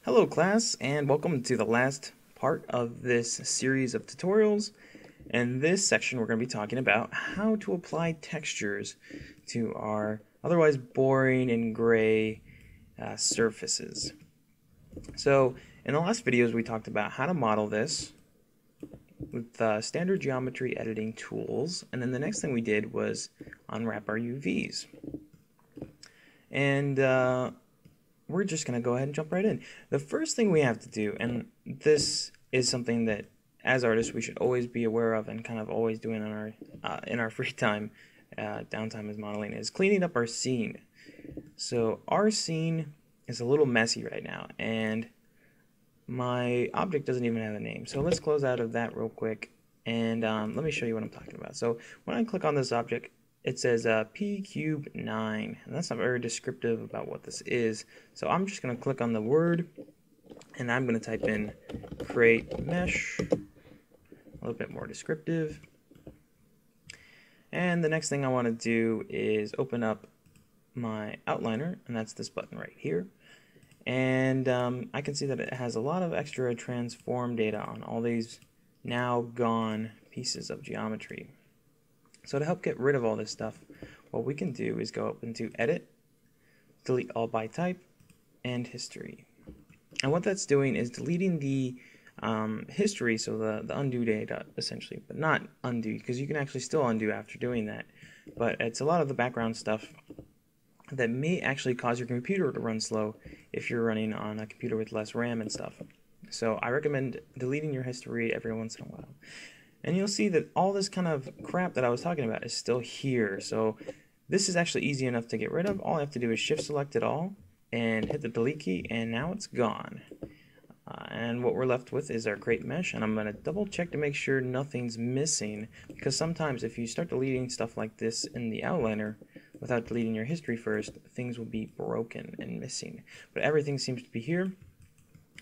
Hello class, and welcome to the last part of this series of tutorials. In this section we're going to be talking about how to apply textures to our otherwise boring and gray surfaces. So in the last videos we talked about how to model this with standard geometry editing tools, and then the next thing we did was unwrap our UVs. And we're just going to go ahead and jump right in. The first thing we have to do, and this is something that as artists we should always be aware of and kind of always doing in our free time, downtime as modeling, is cleaning up our scene. So our scene is a little messy right now, and my object doesn't even have a name. So let's close out of that real quick, and let me show you what I'm talking about. So when I click on this object, it says P cube 9, and that's not very descriptive about what this is. So I'm just going to click on the word, and I'm going to type in create mesh, a little bit more descriptive. And the next thing I want to do is open up my outliner, and that's this button right here. And I can see that it has a lot of extra transform data on all these now gone pieces of geometry. So to help get rid of all this stuff, what we can do is go up into Edit, Delete All by Type, and History. And what that's doing is deleting the history, so the undo data essentially, but not undo, because you can actually still undo after doing that. But it's a lot of the background stuff that may actually cause your computer to run slow if you're running on a computer with less RAM and stuff. So I recommend deleting your history every once in a while. And you'll see that all this kind of crap that I was talking about is still here. So this is actually easy enough to get rid of. All I have to do is shift select it all and hit the delete key, and now it's gone. And what we're left with is our create mesh, and I'm going to double check to make sure nothing's missing, because sometimes if you start deleting stuff like this in the outliner without deleting your history first, things will be broken and missing. But everything seems to be here,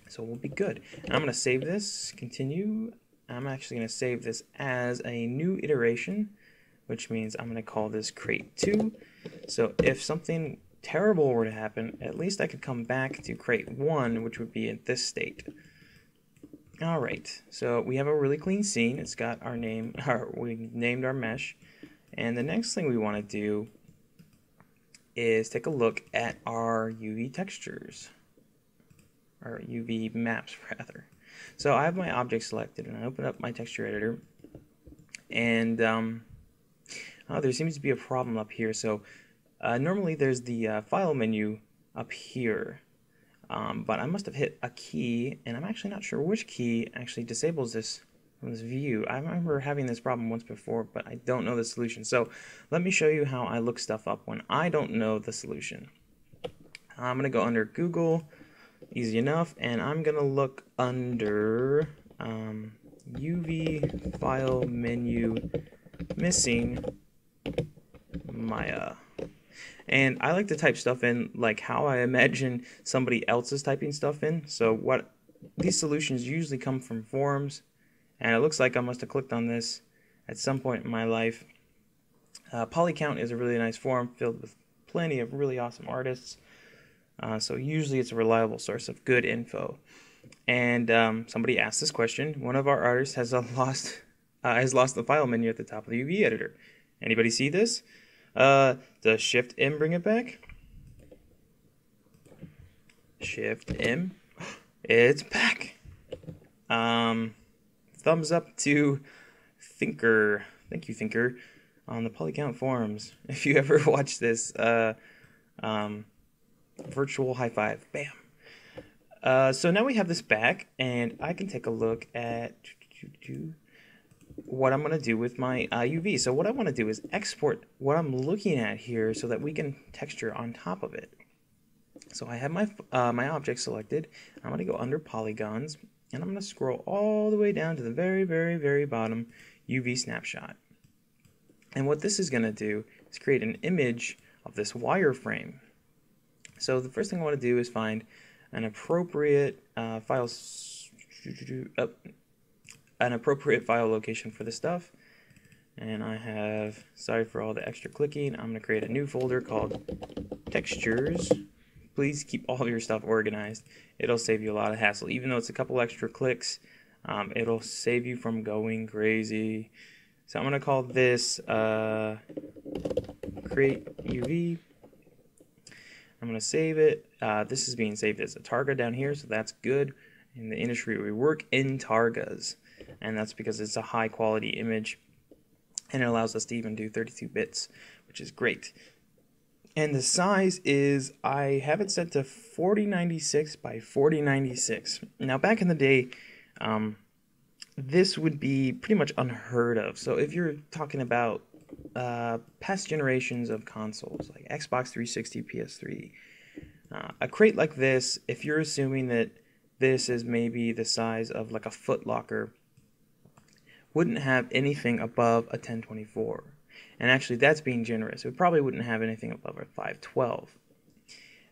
so we'll be good. And I'm going to save this, continue. I'm actually going to save this as a new iteration, which means I'm going to call this create 2. So if something terrible were to happen, at least I could come back to create 1, which would be in this state. Alright, so we have a really clean scene. It's got our name, we named our mesh, and the next thing we want to do is take a look at our UV textures, or UV maps rather. So I have my object selected, and I open up my texture editor, and there seems to be a problem up here. So normally there's the file menu up here, but I must have hit a key, and I'm actually not sure which key actually disables this from this view. I remember having this problem once before, but I don't know the solution. So let me show you how I look stuff up when I don't know the solution. I'm going to go under Google, easy enough, and I'm going to look under UV file menu missing Maya. And I like to type stuff in like how I imagine somebody else is typing stuff in. So what these solutions usually come from forums, and it looks like I must have clicked on this at some point in my life. Polycount is a really nice forum filled with plenty of really awesome artists. So usually it's a reliable source of good info. And somebody asked this question. One of our artists has lost the file menu at the top of the UV editor. Anybody see this? Does Shift M bring it back? Shift M. It's back. Thumbs up to Thinker. Thank you, Thinker, on the Polycount forums. If you ever watch this, virtual high five. Bam. So now we have this back, and I can take a look at what I'm going to do with my UV. So what I want to do is export what I'm looking at here so that we can texture on top of it. So I have my object selected. I'm going to go under polygons, and I'm going to scroll all the way down to the very, very, very bottom, UV snapshot. And what this is going to do is create an image of this wireframe. So the first thing I want to do is find an appropriate file location for the stuff. And I have, sorry for all the extra clicking, I'm going to create a new folder called textures. please keep all of your stuff organized. It'll save you a lot of hassle. Even though it's a couple extra clicks, it'll save you from going crazy. So I'm going to call this create UV. I'm going to save it. This is being saved as a targa down here, so that's good. In the industry, we work in targas, and that's because it's a high quality image, and it allows us to even do 32 bits, which is great. And the size is, I have it set to 4096 by 4096. Now, back in the day, this would be pretty much unheard of. So if you're talking about past generations of consoles, like Xbox 360, PS3, a crate like this, if you're assuming that this is maybe the size of like a Foot Locker, wouldn't have anything above a 1024. And actually, that's being generous. It probably wouldn't have anything above a 512.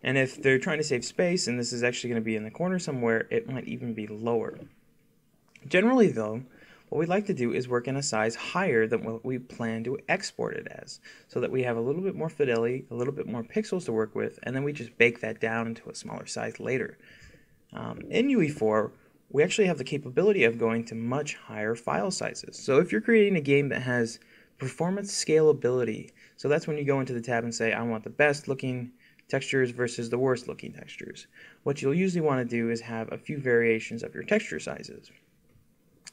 And if they're trying to save space, and this is actually going to be in the corner somewhere, it might even be lower. Generally, though, what we like to do is work in a size higher than what we plan to export it as, so that we have a little bit more fidelity, a little bit more pixels to work with, and then we just bake that down into a smaller size later. In UE4, we actually have the capability of going to much higher file sizes. So if you're creating a game that has performance scalability, so that's when you go into the tab and say, I want the best looking textures versus the worst looking textures. What you'll usually want to do is have a few variations of your texture sizes.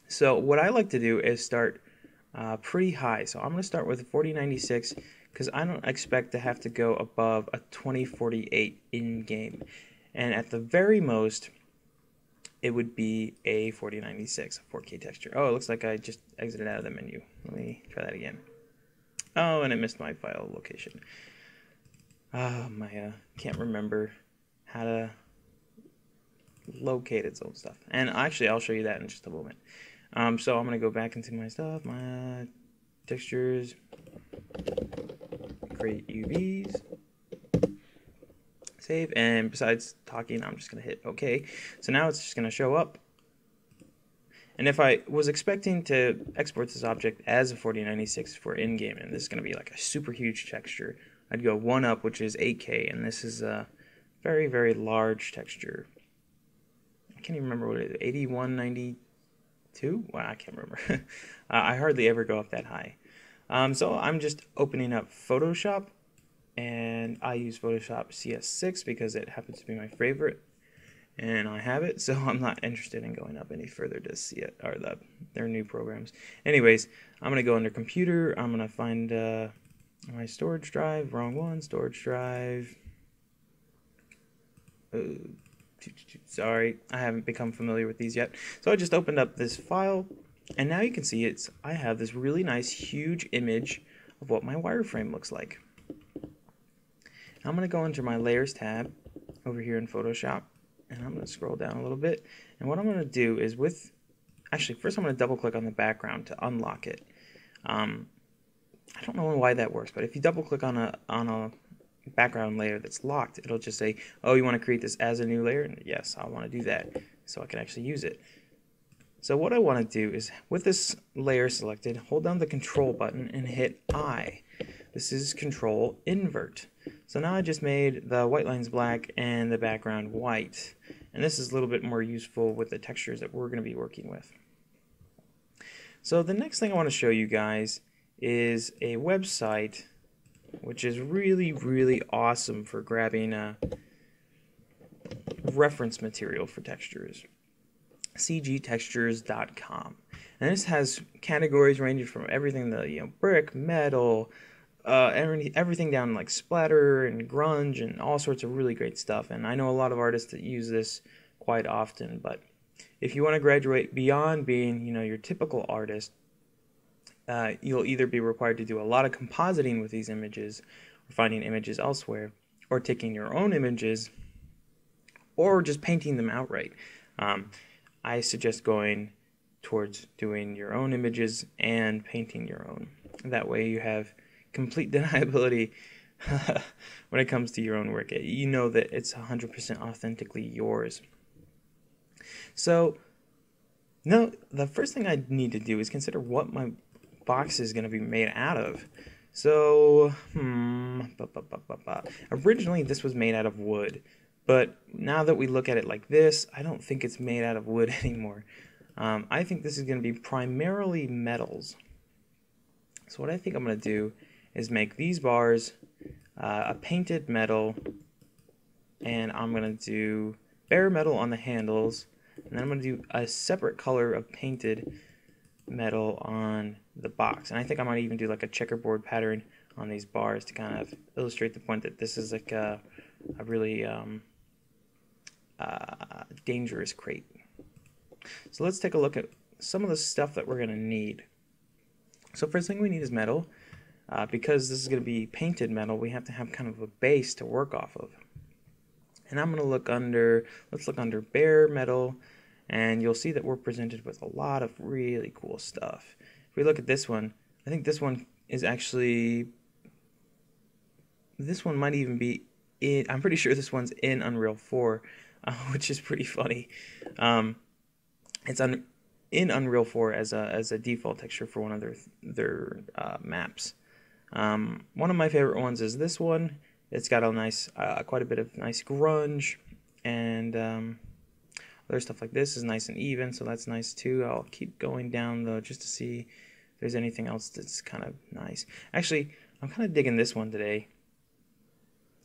So what I like to do is start pretty high. So I'm going to start with 4096 because I don't expect to have to go above a 2048 in-game. And at the very most, it would be a 4096, a 4K texture. Oh, it looks like I just exited out of the menu. Let me try that again. Oh, and it missed my file location. Can't remember how to locate its own stuff. And actually, I'll show you that in just a moment. So I'm going to go back into my stuff, my textures, create UVs, save, and besides talking, I'm just going to hit OK. So now it's just going to show up. And if I was expecting to export this object as a 4096 for in-game, and this is going to be like a super huge texture, I'd go one up, which is 8K, and this is a very, very large texture. I can't even remember what it is, 8192? Well, I can't remember. I hardly ever go up that high. So I'm just opening up Photoshop, and I use Photoshop CS6 because it happens to be my favorite, and I have it, so I'm not interested in going up any further to see it, or their new programs. Anyways, I'm going to go under Computer, I'm going to find my storage drive, wrong one, storage drive. Sorry, I haven't become familiar with these yet. So I just opened up this file, and now you can see I have this really nice huge image of what my wireframe looks like. I'm going to go into my Layers tab over here in Photoshop, and I'm going to scroll down a little bit. And what I'm going to do is actually first I'm going to double click on the background to unlock it. I don't know why that works, but if you double click on a background layer that's locked, it'll just say, oh, you want to create this as a new layer? And yes, I want to do that so I can actually use it. So what I want to do is, with this layer selected, hold down the Control button and hit I. This is Control Invert. So now I just made the white lines black and the background white. And this is a little bit more useful with the textures that we're going to be working with. So the next thing I want to show you guys is a website which is really, really awesome for grabbing reference material for textures. cgtextures.com. And this has categories ranging from everything to brick, metal, everything down like splatter and grunge and all sorts of really great stuff. And I know a lot of artists that use this quite often, but if you want to graduate beyond being your typical artist, you'll either be required to do a lot of compositing with these images, or finding images elsewhere, or taking your own images, or just painting them outright. I suggest going towards doing your own images and painting your own. That way you have complete deniability when it comes to your own work. You know that it's 100% authentically yours. So, now the first thing I need to do is consider what my box is going to be made out of. So, originally this was made out of wood. But now that we look at it like this, I don't think it's made out of wood anymore. I think this is going to be primarily metals. So what I think I'm going to do is make these bars a painted metal, and I'm going to do bare metal on the handles, and then I'm going to do a separate color of painted metal on the box. And I think I might even do like a checkerboard pattern on these bars to kind of illustrate the point that this is like a really dangerous crate. So let's take a look at some of the stuff that we're going to need. So first thing we need is metal. Because this is going to be painted metal, we have to have kind of a base to work off of. And I'm going to look under, let's look under bare metal, and you'll see that we're presented with a lot of really cool stuff. If we look at this one, I think this one is actually, this one might even be in, I'm pretty sure this one's in Unreal 4, which is pretty funny. It's in Unreal 4 as a default texture for one of their maps. One of my favorite ones is this one. It's got a nice, quite a bit of nice grunge, and other stuff like this is nice and even, so that's nice too. I'll keep going down though just to see if there's anything else that's kind of nice. Actually, I'm kind of digging this one today.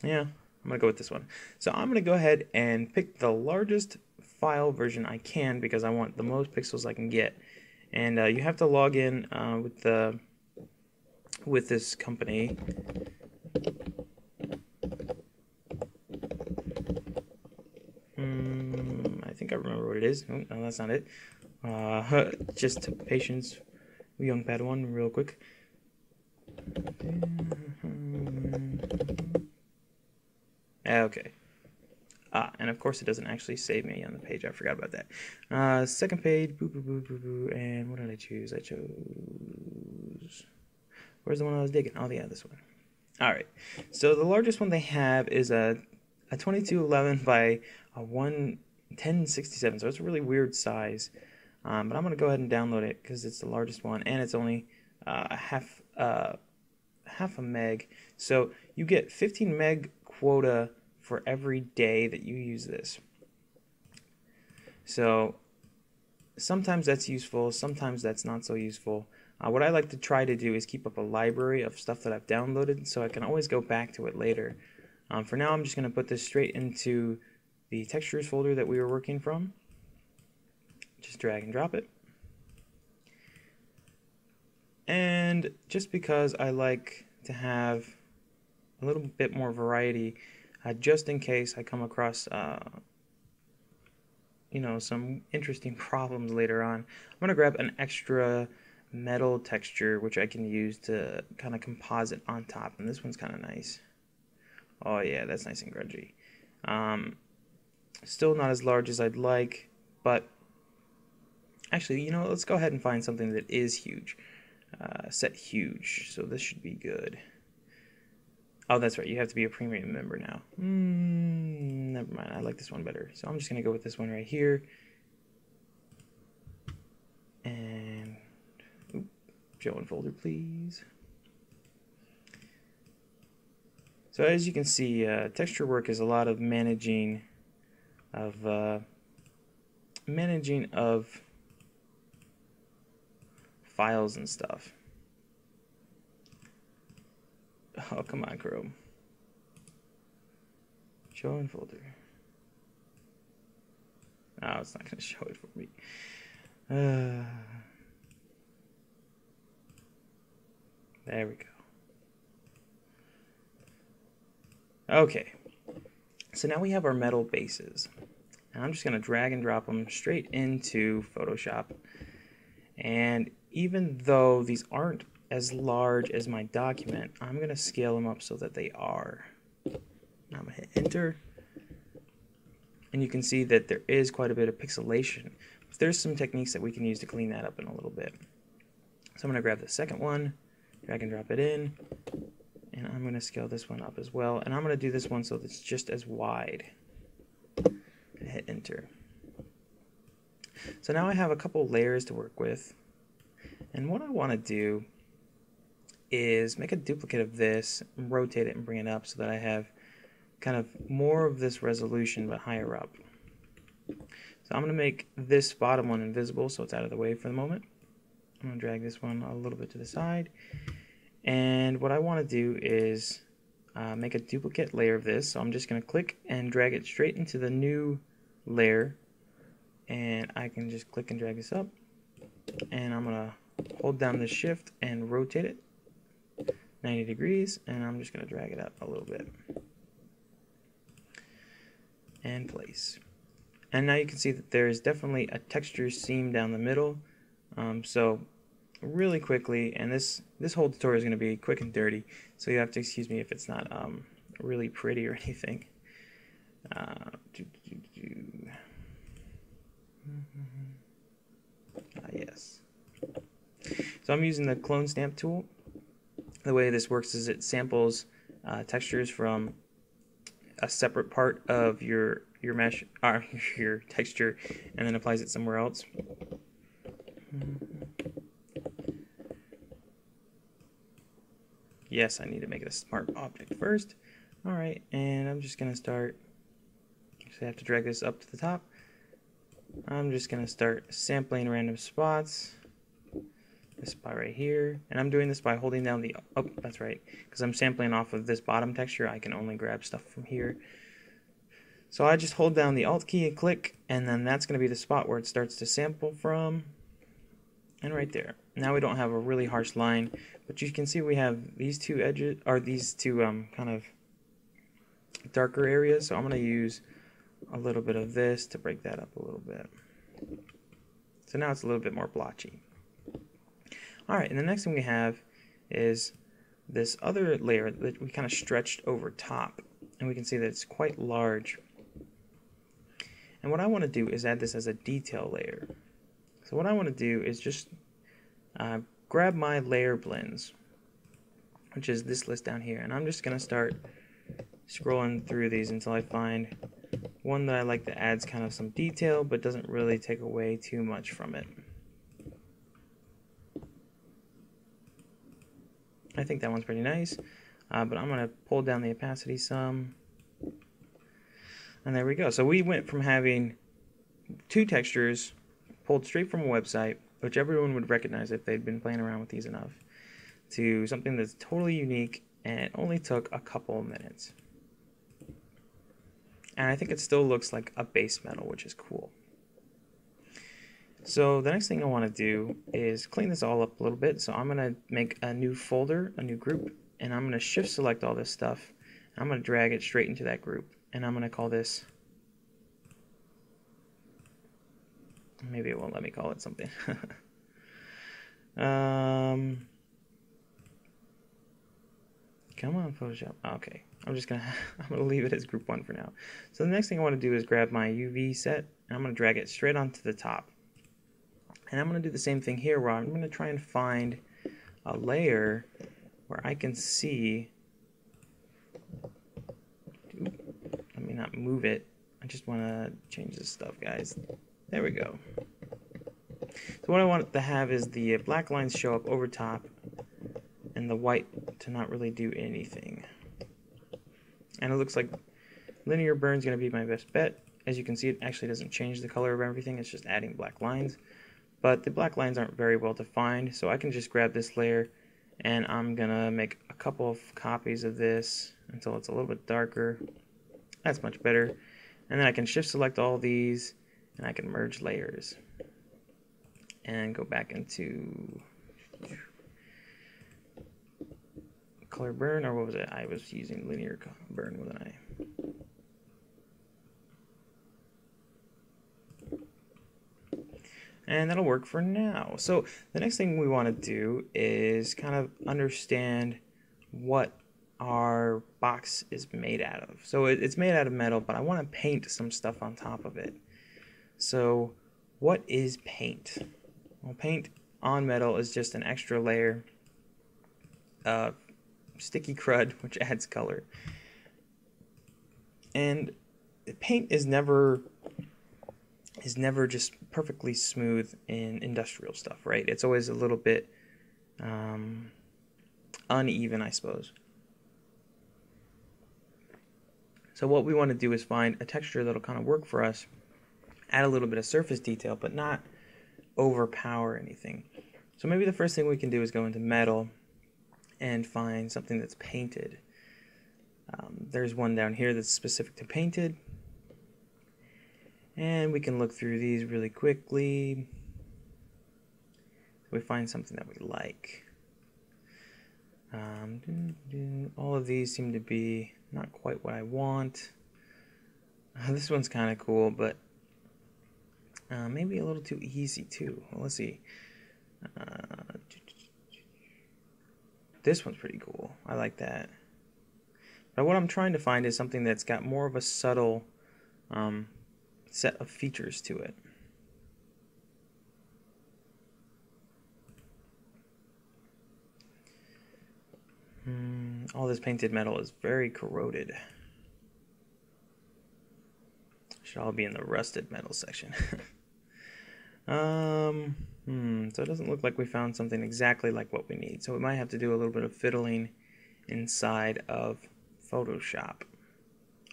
Yeah, I'm gonna go with this one. So I'm gonna go ahead and pick the largest file version I can because I want the most pixels I can get. And you have to log in with this company. I think I remember what it is. Oh, no, that's not it. Just patience, young Padawan, real quick. Okay. And of course it doesn't actually save me on the page. I forgot about that. Second page, boo, boo, boo, boo, boo. And what did I choose? I chose... Where's the one I was digging? Oh, yeah, this one. All right. So the largest one they have is a 2211 by a 1067. So it's a really weird size. But I'm going to go ahead and download it because it's the largest one, and it's only half a meg. So you get 15 meg quota for every day that you use this. So sometimes that's useful, sometimes that's not so useful. What I like to try to do is keep up a library of stuff that I've downloaded so I can always go back to it later. For now, I'm just going to put this straight into the textures folder that we were working from. Just drag and drop it. And just because I like to have a little bit more variety, just in case I come across some interesting problems later on, I'm going to grab an extra metal texture which I can use to kind of composite on top, and this one's kind of nice. Oh yeah, that's nice and grungy. Still not as large as I'd like, but actually, let's go ahead and find something that is huge. Set huge, so this should be good. Oh, that's right, you have to be a premium member now. Never mind, I like this one better. So I'm just gonna go with this one right here. And show in folder, please. So as you can see, texture work is a lot of managing of files and stuff. Oh, come on, Chrome. Show in folder. Oh, it's not going to show it for me. There we go. Okay. So now we have our metal bases. And I'm just going to drag and drop them straight into Photoshop. And even though these aren't as large as my document, I'm going to scale them up so that they are. Now I'm going to hit enter, and you can see that there is quite a bit of pixelation. There's some techniques that we can use to clean that up in a little bit. So I'm going to grab the second one, drag and drop it in, and I'm going to scale this one up as well, and I'm going to do this one so that it's just as wide. And hit enter. So now I have a couple layers to work with, and what I want to do is make a duplicate of this, rotate it, and bring it up so that I have kind of more of this resolution but higher up. So I'm going to make this bottom one invisible so it's out of the way for the moment. I'm going to drag this one a little bit to the side. And what I want to do is make a duplicate layer of this. So I'm just going to click and drag it straight into the new layer. And I can just click and drag this up. And I'm going to hold down the shift and rotate it 90 degrees. And I'm just going to drag it up a little bit. And place. And now you can see that there is definitely a texture seam down the middle. So really quickly, and this whole tutorial is going to be quick and dirty, so you have to excuse me if it's not really pretty or anything. Yes. So I'm using the clone stamp tool. The way this works is it samples textures from a separate part of your mesh, your texture, and then applies it somewhere else. Yes, I need to make it a smart object first. Alright, and I'm just going to start, so I have to drag this up to the top. I'm just going to start sampling random spots. This spot right here, and I'm doing this by holding down the, oh, that's right, because I'm sampling off of this bottom texture, I can only grab stuff from here. So I just hold down the Alt key and click, and then that's going to be the spot where it starts to sample from, and right there. Now we don't have a really harsh line, but you can see we have these two edges, or these two kind of darker areas, so I'm going to use a little bit of this to break that up a little bit. So now it's a little bit more blotchy. Alright, and the next thing we have is this other layer that we kind of stretched over top, and we can see that it's quite large. And what I want to do is add this as a detail layer. So what I want to do is just grab my layer blends, which is this list down here, and I'm just going to start scrolling through these until I find one that I like that adds kind of some detail but doesn't really take away too much from it. I think that one's pretty nice, but I'm going to pull down the opacity some, and there we go. So we went from having two textures pulled straight from a website, which everyone would recognize if they'd been playing around with these enough, to something that's totally unique, and it only took a couple of minutes. And I think it still looks like a base metal, which is cool. So the next thing I want to do is clean this all up a little bit. So I'm going to make a new folder, a new group, and I'm going to shift select all this stuff. I'm going to drag it straight into that group, and I'm going to call this, maybe it won't let me call it something. Come on, Photoshop. Okay, I'm gonna leave it as group 1 for now. So the next thing I want to do is grab my UV set, and I'm going to drag it straight onto the top. And I'm going to do the same thing here, where I'm going to try and find a layer where I can see. Let me not move it. I just want to change this stuff, guys. There we go. So what I want to have is the black lines show up over top and the white to not really do anything. And it looks like linear burn is going to be my best bet. As you can see, it actually doesn't change the color of everything, it's just adding black lines. But the black lines aren't very well defined, so I can just grab this layer and I'm gonna make a couple of copies of this until it's a little bit darker. That's much better. And then I can shift select all these and I can merge layers and go back into color burn, or what was it? I was using linear burn, wasn't I? And that'll work for now. So the next thing we want to do is kind of understand what our box is made out of. So it's made out of metal, but I want to paint some stuff on top of it. So what is paint? Well, paint on metal is just an extra layer of sticky crud, which adds color. And paint is never just perfectly smooth in industrial stuff, right? It's always a little bit uneven, I suppose. So what we want to do is find a texture that'll kind of work for us, add a little bit of surface detail, but not overpower anything. So maybe the first thing we can do is go into metal and find something that's painted. There's one down here that's specific to painted, and we can look through these really quickly. We find something that we like. All of these seem to be not quite what I want. This one's kind of cool, but maybe a little too easy too. Well, let's see. This one's pretty cool. I like that. But what I'm trying to find is something that's got more of a subtle set of features to it. All this painted metal is very corroded. Should all be in the rusted metal section. So it doesn't look like we found something exactly like what we need. So we might have to do a little bit of fiddling inside of Photoshop.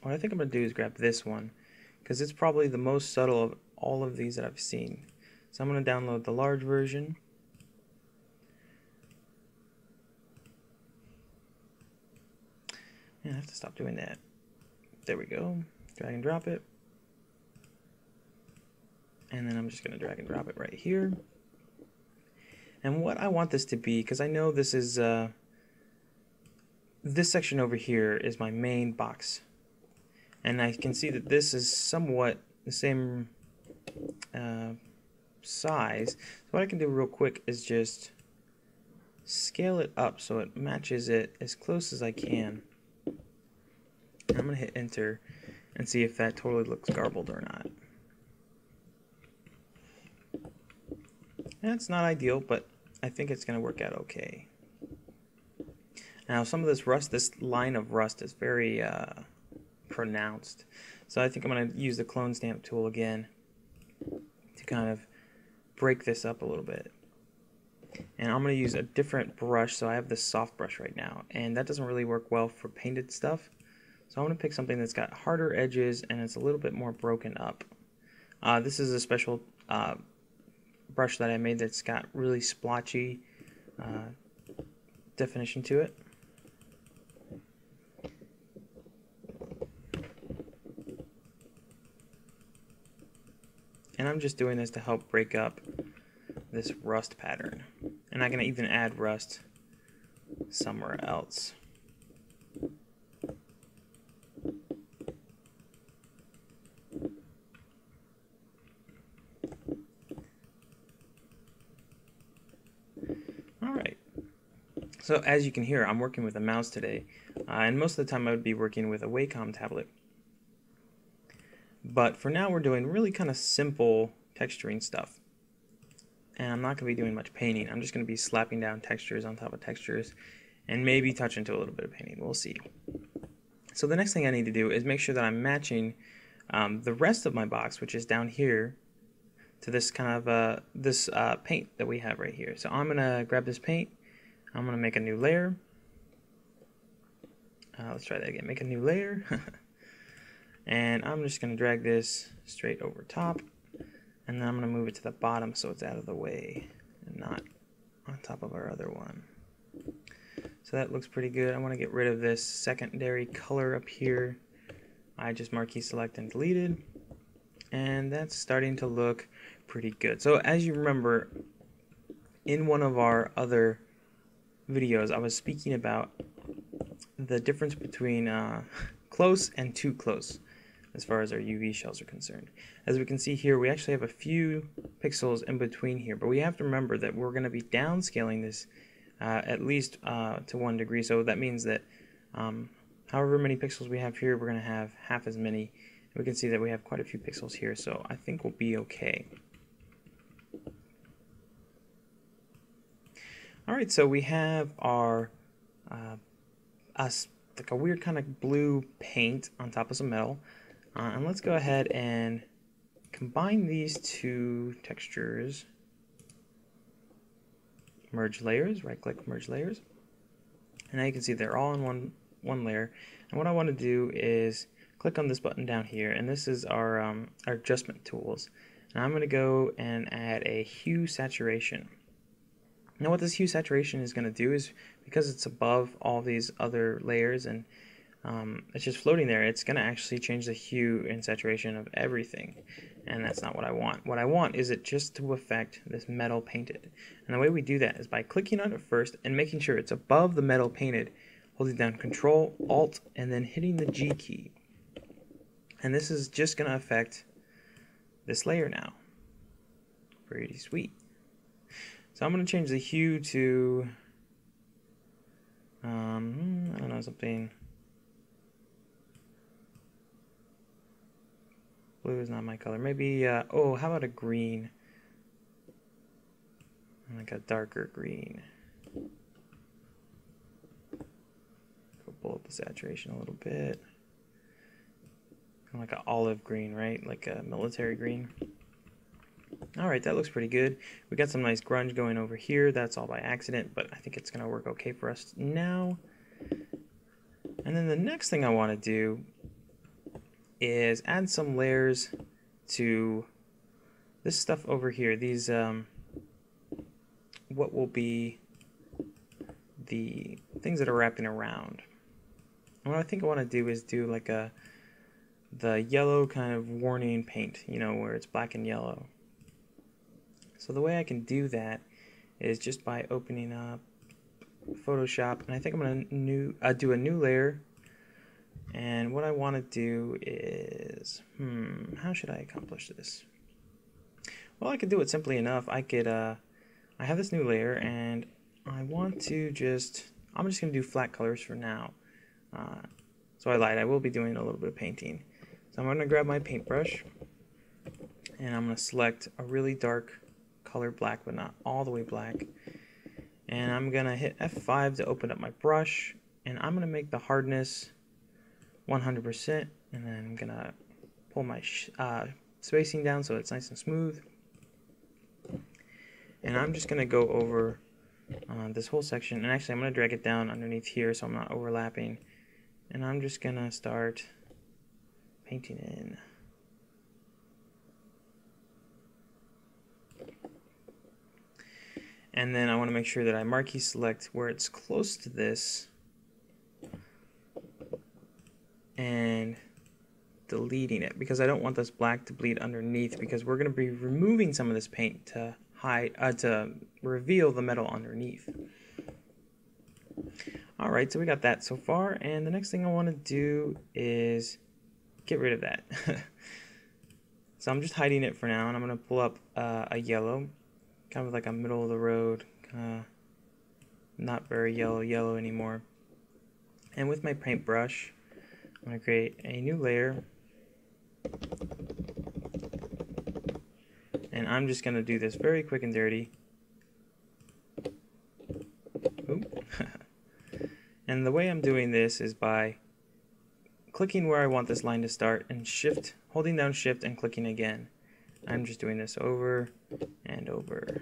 What I think I'm going to do is grab this one, because it's probably the most subtle of all of these that I've seen. So I'm going to download the large version. I have to stop doing that. There we go. Drag and drop it. And then I'm just going to drag and drop it right here. And what I want this to be, because I know this is this section over here is my main box, and I can see that this is somewhat the same size. So what I can do real quick is just scale it up so it matches it as close as I can. And I'm going to hit enter and see if that totally looks garbled or not. That's not ideal, but I think it's going to work out okay. Now some of this rust, this line of rust is very pronounced. So I think I'm going to use the clone stamp tool again to kind of break this up a little bit. And I'm going to use a different brush. So I have this soft brush right now, and that doesn't really work well for painted stuff. So I'm going to pick something that's got harder edges and it's a little bit more broken up. This is a special brush that I made that's got really splotchy definition to it. And I'm just doing this to help break up this rust pattern. And I can even add rust somewhere else. Alright, so as you can hear, I'm working with a mouse today, and most of the time I would be working with a Wacom tablet. But for now we're doing really kind of simple texturing stuff. And I'm not going to be doing much painting. I'm just going to be slapping down textures on top of textures and maybe touch into a little bit of painting. We'll see. So the next thing I need to do is make sure that I'm matching the rest of my box, which is down here, to this kind of paint that we have right here. So I'm going to grab this paint. I'm going to make a new layer. Let's try that again. Make a new layer. And I'm just going to drag this straight over top. And then I'm going to move it to the bottom so it's out of the way and not on top of our other one. So that looks pretty good. I want to get rid of this secondary color up here. I just marquee select and deleted. And that's starting to look pretty good. So as you remember, in one of our other videos, I was speaking about the difference between close and too close as far as our UV shells are concerned. As we can see here, we actually have a few pixels in between here, but we have to remember that we're going to be downscaling this at least to 1 degree. So that means that however many pixels we have here, we're going to have half as many. We can see that we have quite a few pixels here, so I think we'll be okay. Alright, so we have our like a weird kind of blue paint on top of some metal. And let's go ahead and combine these two textures. Merge layers, right click, merge layers. And now you can see they're all in one layer. And what I want to do is click on this button down here, and this is our adjustment tools. And I'm going to go and add a hue saturation. Now what this hue saturation is going to do is, because it's above all these other layers and it's just floating there, it's going to actually change the hue and saturation of everything, and that's not what I want. What I want is it just to affect this metal painted, and the way we do that is by clicking on it first and making sure it's above the metal painted, holding down Control, Alt, and then hitting the G key. And this is just going to affect this layer now. Pretty sweet. So I'm going to change the hue to, I don't know, something. Blue is not my color. Maybe, oh, how about a green? Like a darker green. Go pull up the saturation a little bit. Kind of like an olive green, right? Like a military green. Alright, that looks pretty good. We got some nice grunge going over here. That's all by accident, but I think it's going to work okay for us now. And then the next thing I want to do is add some layers to this stuff over here. These, what will be the things that are wrapping around. And what I think I want to do is do like the yellow kind of warning paint, you know, where it's black and yellow. So the way I can do that is just by opening up Photoshop, and I think I'm going to do a new layer. And what I want to do is, how should I accomplish this? Well, I could do it simply enough. I could, I have this new layer, and I want to I'm just going to do flat colors for now. So I lied, I will be doing a little bit of painting. So I'm going to grab my paintbrush, and I'm going to select a really dark color black, but not all the way black. And I'm going to hit F5 to open up my brush, and I'm going to make the hardness 100%, and then I'm going to pull my spacing down so it's nice and smooth. And I'm just going to go over this whole section, and actually I'm going to drag it down underneath here so I'm not overlapping. And I'm just going to start painting in. And then I want to make sure that I marquee select where it's close to this and deleting it, because I don't want this black to bleed underneath, because we're going to be removing some of this paint to to reveal the metal underneath. Alright, so we got that so far, and the next thing I want to do is get rid of that. So I'm just hiding it for now, and I'm going to pull up a yellow, kind of like a middle of the road, not very yellow anymore. And with my paintbrush, I'm going to create a new layer, and I'm just going to do this very quick and dirty. Oop. And the way I'm doing this is by clicking where I want this line to start and holding down shift and clicking again. I'm just doing this over and over.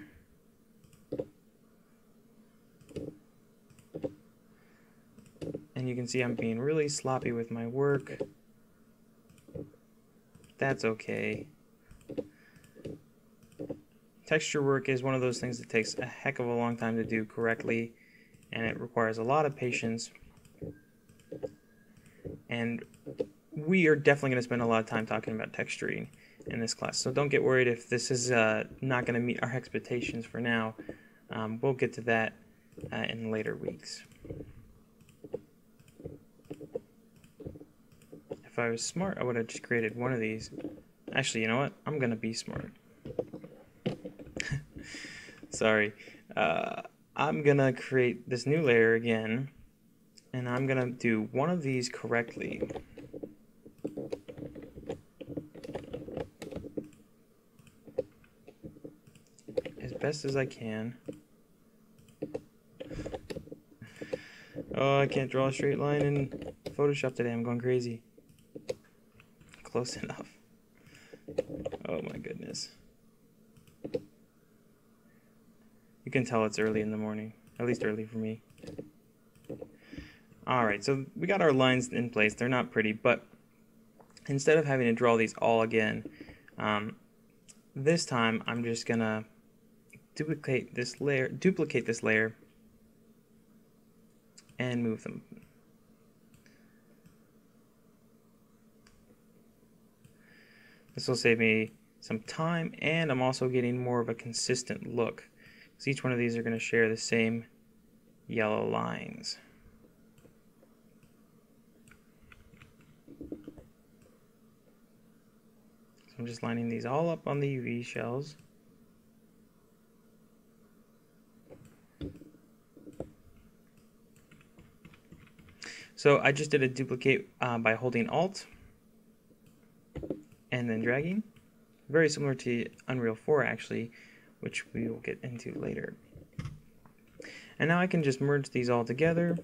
And you can see I'm being really sloppy with my work. That's okay. Texture work is one of those things that takes a heck of a long time to do correctly, and it requires a lot of patience. And we are definitely going to spend a lot of time talking about texturing in this class, so don't get worried if this is not going to meet our expectations for now. We'll get to that in later weeks. If I was smart, I would have just created one of these. Actually, you know what? I'm going to be smart. Sorry. I'm going to create this new layer again, and I'm going to do one of these correctly. As best as I can. Oh, I can't draw a straight line in Photoshop today. I'm going crazy. Close enough. Oh my goodness. You can tell it's early in the morning, at least early for me. Alright, so we got our lines in place. They're not pretty, but instead of having to draw these all again, this time I'm just gonna duplicate this layer and move them. This will save me some time, and I'm also getting more of a consistent look, because each one of these are going to share the same yellow lines. So I'm just lining these all up on the UV shells. So I just did a duplicate by holding Alt and then dragging. Very similar to Unreal 4 actually, which we will get into later. And now I can just merge these all together.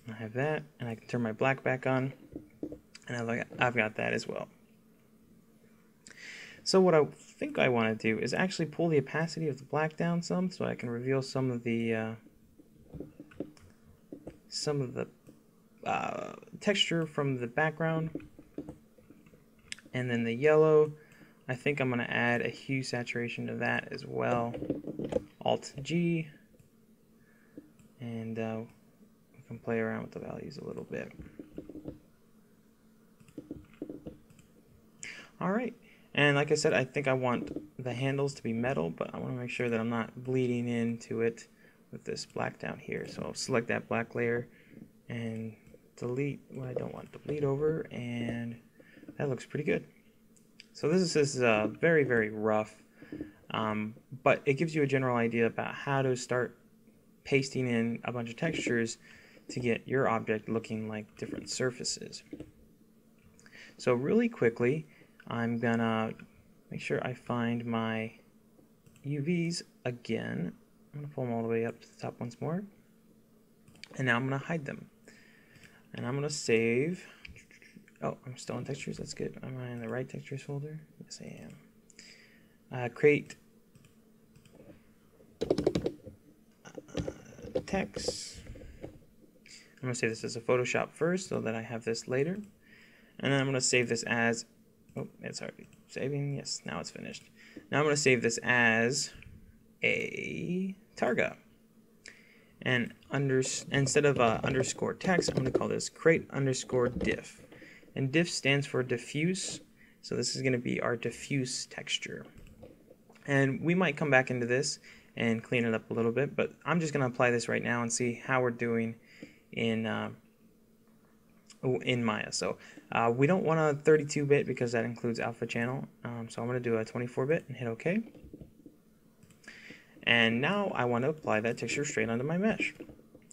I have that, and I can turn my black back on, and I've got that as well. So what I think I want to do is actually pull the opacity of the black down some, so I can reveal some of the texture from the background. And then the yellow, I think I'm going to add a hue saturation to that as well. Alt G, and we can play around with the values a little bit. Alright, and like I said, I think I want the handles to be metal, but I want to make sure that I'm not bleeding into it with this black down here. So I'll select that black layer and delete what I don't want to bleed over, and that looks pretty good. So this is very, very rough, but it gives you a general idea about how to start pasting in a bunch of textures to get your object looking like different surfaces. So really quickly, I'm gonna make sure I find my UVs again. I'm gonna pull them all the way up to the top once more, and now I'm gonna hide them. And I'm gonna save. Oh, I'm still in textures. That's good. Am I in the right textures folder? Yes, I am. Create text. I'm gonna save this as a Photoshop first, so that I have this later. And then I'm gonna save this as. Oh, it's already saving. Yes, now it's finished. Now I'm gonna save this as a Targa. And instead of underscore text, I'm going to call this create underscore diff. And diff stands for diffuse, so this is going to be our diffuse texture. And we might come back into this and clean it up a little bit, but I'm just going to apply this right now and see how we're doing in Maya. So we don't want a 32-bit because that includes alpha channel, so I'm going to do a 24-bit and hit OK. And now I want to apply that texture straight onto my mesh.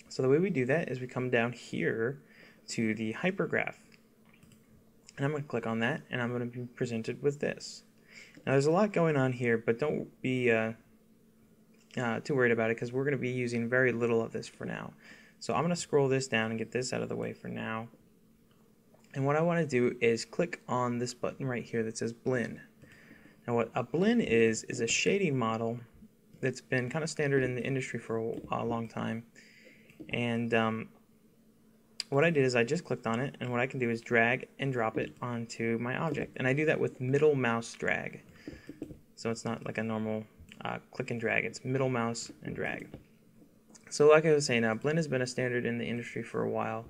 So the way we do that is we come down here to the hypergraph. And I'm going to click on that, and I'm going to be presented with this. Now there's a lot going on here, but don't be too worried about it, because we're going to be using very little of this for now. So I'm going to scroll this down and get this out of the way for now. And what I want to do is click on this button right here that says blend. Now what a blend is a shading model that's been kind of standard in the industry for a long time. And what I did is I just clicked on it, and what I can do is drag and drop it onto my object. And I do that with middle mouse drag. So it's not like a normal click and drag, it's middle mouse and drag. So like I was saying, blend has been a standard in the industry for a while,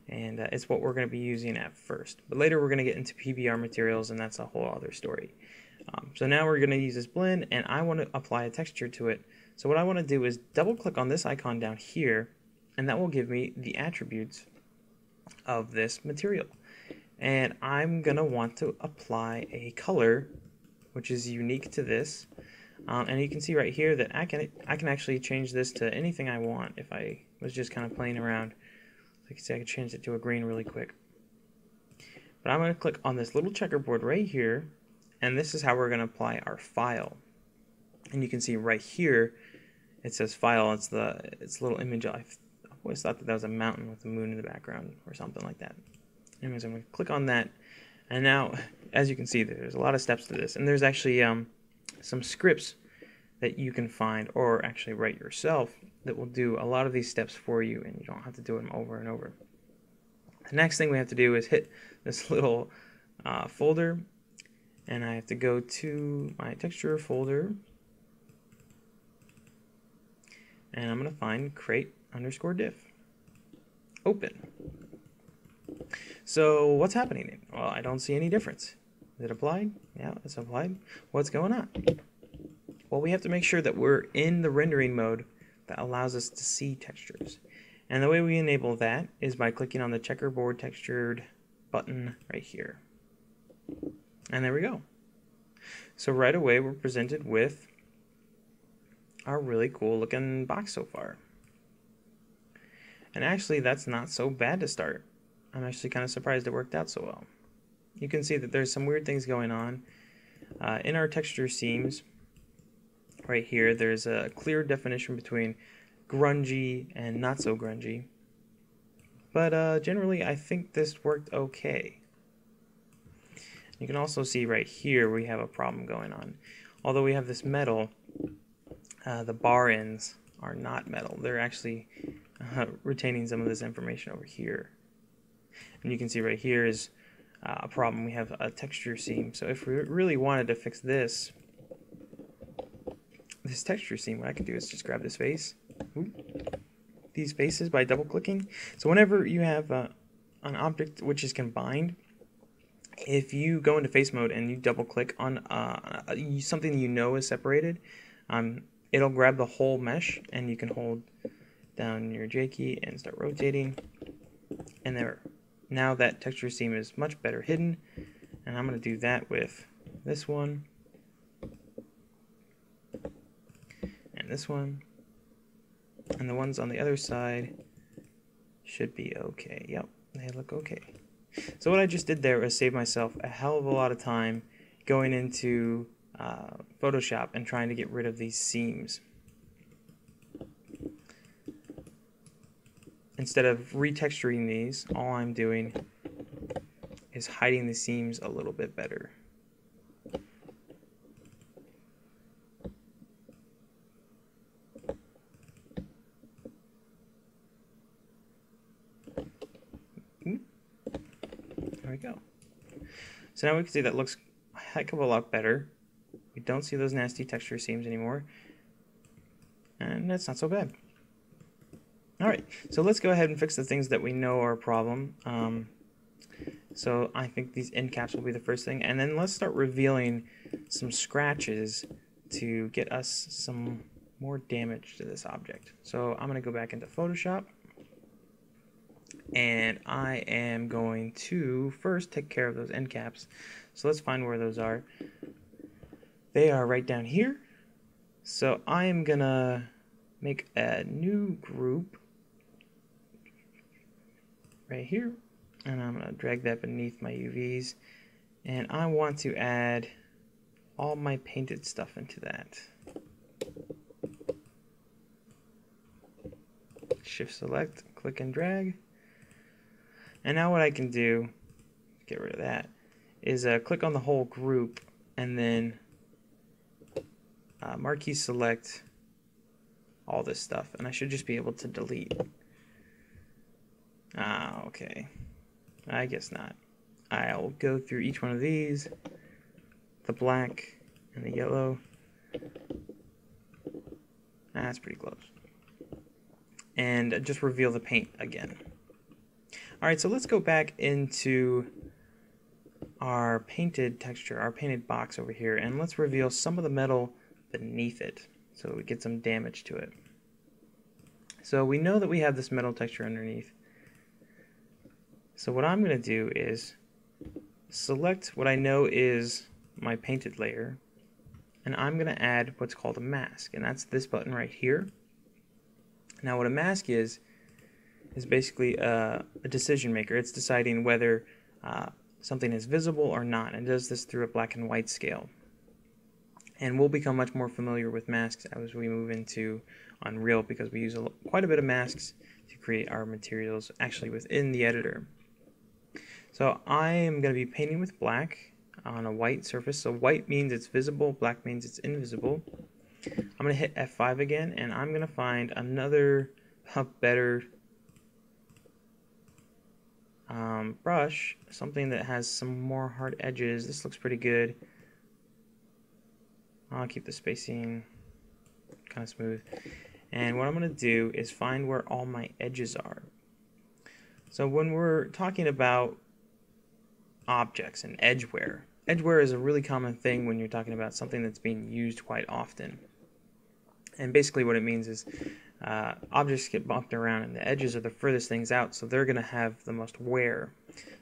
and it's what we're going to be using at first. But later we're going to get into PBR materials, and that's a whole other story. So now we're going to use this blend, and I want to apply a texture to it. So what I want to do is double click on this icon down here, and that will give me the attributes of this material. And I'm going to want to apply a color which is unique to this. And you can see right here that I can actually change this to anything I want if I was just kind of playing around. So you can see I can change it to a green really quick. But I'm going to click on this little checkerboard right here, and this is how we're going to apply our file. And you can see right here it says file. It's a little image. I always thought that was a mountain with a moon in the background or something like that. Anyways, I'm going to click on that, and now as you can see there's a lot of steps to this, and there's actually some scripts that you can find or actually write yourself that will do a lot of these steps for you, and you don't have to do them over and over. The next thing we have to do is hit this little folder, and I have to go to my texture folder, and I'm going to find crate_diff. Open. So what's happening? Well, I don't see any difference. Is it applied? Yeah, it's applied. What's going on? Well, we have to make sure that we're in the rendering mode that allows us to see textures. And the way we enable that is by clicking on the checkerboard textured button right here. And there we go. So right away we're presented with our really cool looking box so far. And actually that's not so bad to start. I'm actually kind of surprised it worked out so well. You can see that there's some weird things going on. In our texture seams, right here, there's a clear definition between grungy and not so grungy. But generally, I think this worked okay. You can also see right here we have a problem going on. Although we have this metal, the bar ends are not metal. They're actually retaining some of this information over here. And you can see right here is a problem. We have a texture seam. So if we really wanted to fix this texture seam, what I can do is just grab this face, these faces by double clicking. So whenever you have an object which is combined, if you go into face mode and you double click on something you know is separated, it'll grab the whole mesh, and you can hold down your J key and start rotating, and there. Now that texture seam is much better hidden, and I'm going to do that with this one and this one, and the ones on the other side should be okay. Yep, they look okay. So what I just did there was save myself a hell of a lot of time going into Photoshop and trying to get rid of these seams. Instead of retexturing these, all I'm doing is hiding the seams a little bit better. There we go. So now we can see that looks a heck of a lot better. We don't see those nasty texture seams anymore, and that's not so bad. Alright, so let's go ahead and fix the things that we know are a problem. So I think these end caps will be the first thing, and then let's start revealing some scratches to get us some more damage to this object. So I'm going to go back into Photoshop, and I am going to first take care of those end caps. So let's find where those are. They are right down here. So I am going to make a new group right here, and I'm going to drag that beneath my UVs, and I want to add all my painted stuff into that. Shift select, click and drag, and now what I can do, get rid of that, is click on the whole group and then marquee select all this stuff, and I should just be able to delete. Okay. I guess not. I'll go through each one of these, the black and the yellow. That's pretty close. And just reveal the paint again. Alright, so let's go back into our painted texture, our painted box over here, and let's reveal some of the metal beneath it so we get some damage to it. So we know that we have this metal texture underneath. So what I'm going to do is select what I know is my painted layer, and I'm going to add what's called a mask, and that's this button right here. Now what a mask is basically a decision maker. It's deciding whether something is visible or not, and does this through a black and white scale. And we'll become much more familiar with masks as we move into Unreal, because we use quite a bit of masks to create our materials actually within the editor. So I am going to be painting with black on a white surface. So white means it's visible, black means it's invisible. I'm going to hit F5 again, and I'm going to find another better brush, something that has some more hard edges. This looks pretty good. I'll keep the spacing kind of smooth. And what I'm going to do is find where all my edges are. So when we're talking about objects and edgeware, edgeware is a really common thing when you're talking about something that's being used quite often. And basically what it means is objects get bumped around and the edges are the furthest things out, so they're going to have the most wear.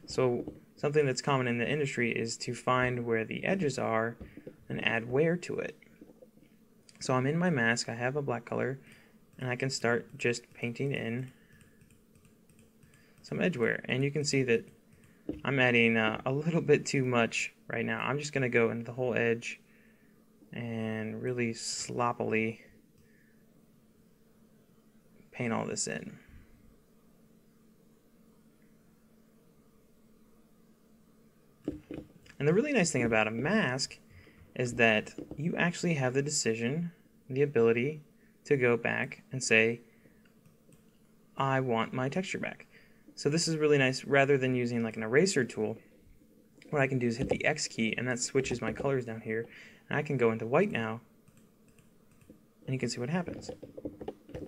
So something that's common in the industry is to find where the edges are and add wear to it. So I'm in my mask, I have a black color, and I can start just painting in some edgeware. And you can see that I'm adding a little bit too much right now. I'm just going to go into the whole edge and really sloppily paint all this in. And the really nice thing about a mask is that you actually have the decision, the ability to go back and say, I want my texture back. So this is really nice. Rather than using like an eraser tool, what I can do is hit the X key and that switches my colors down here, and I can go into white now and you can see what happens.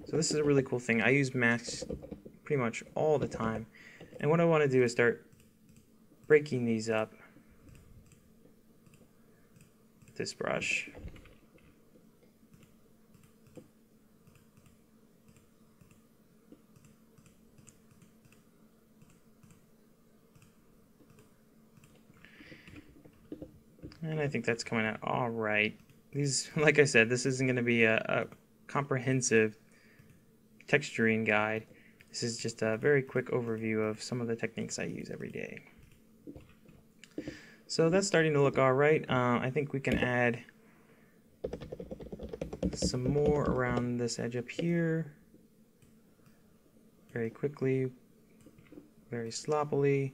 So this is a really cool thing. I use masks pretty much all the time, and what I want to do is start breaking these up with this brush. And I think that's coming out all right. These, like I said, this isn't going to be a comprehensive texturing guide. This is just a very quick overview of some of the techniques I use every day. So that's starting to look all right. I think we can add some more around this edge up here. Very quickly, very sloppily.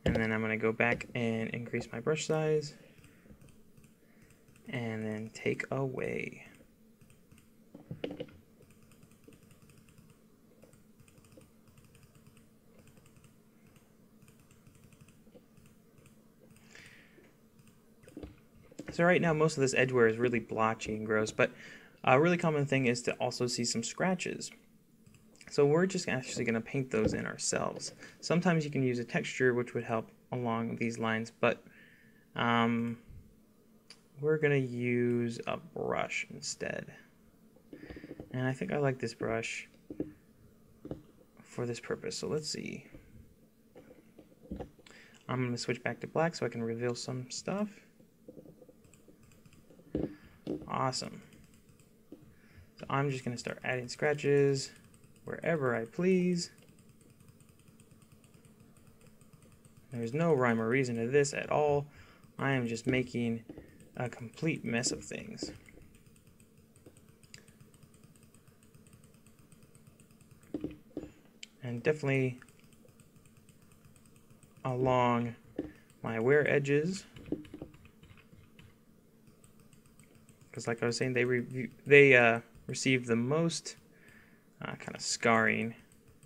And then I'm going to go back and increase my brush size. And then take away. So right now most of this edgeware is really blotchy and gross, but a really common thing is to also see some scratches. So we're just actually going to paint those in ourselves. Sometimes you can use a texture which would help along these lines, but we're going to use a brush instead. And I think I like this brush for this purpose, so let's see. I'm going to switch back to black so I can reveal some stuff. Awesome. So I'm just going to start adding scratches wherever I please. There's no rhyme or reason to this at all. I am just making a complete mess of things. And definitely along my wear edges, because like I was saying, they receive the most kind of scarring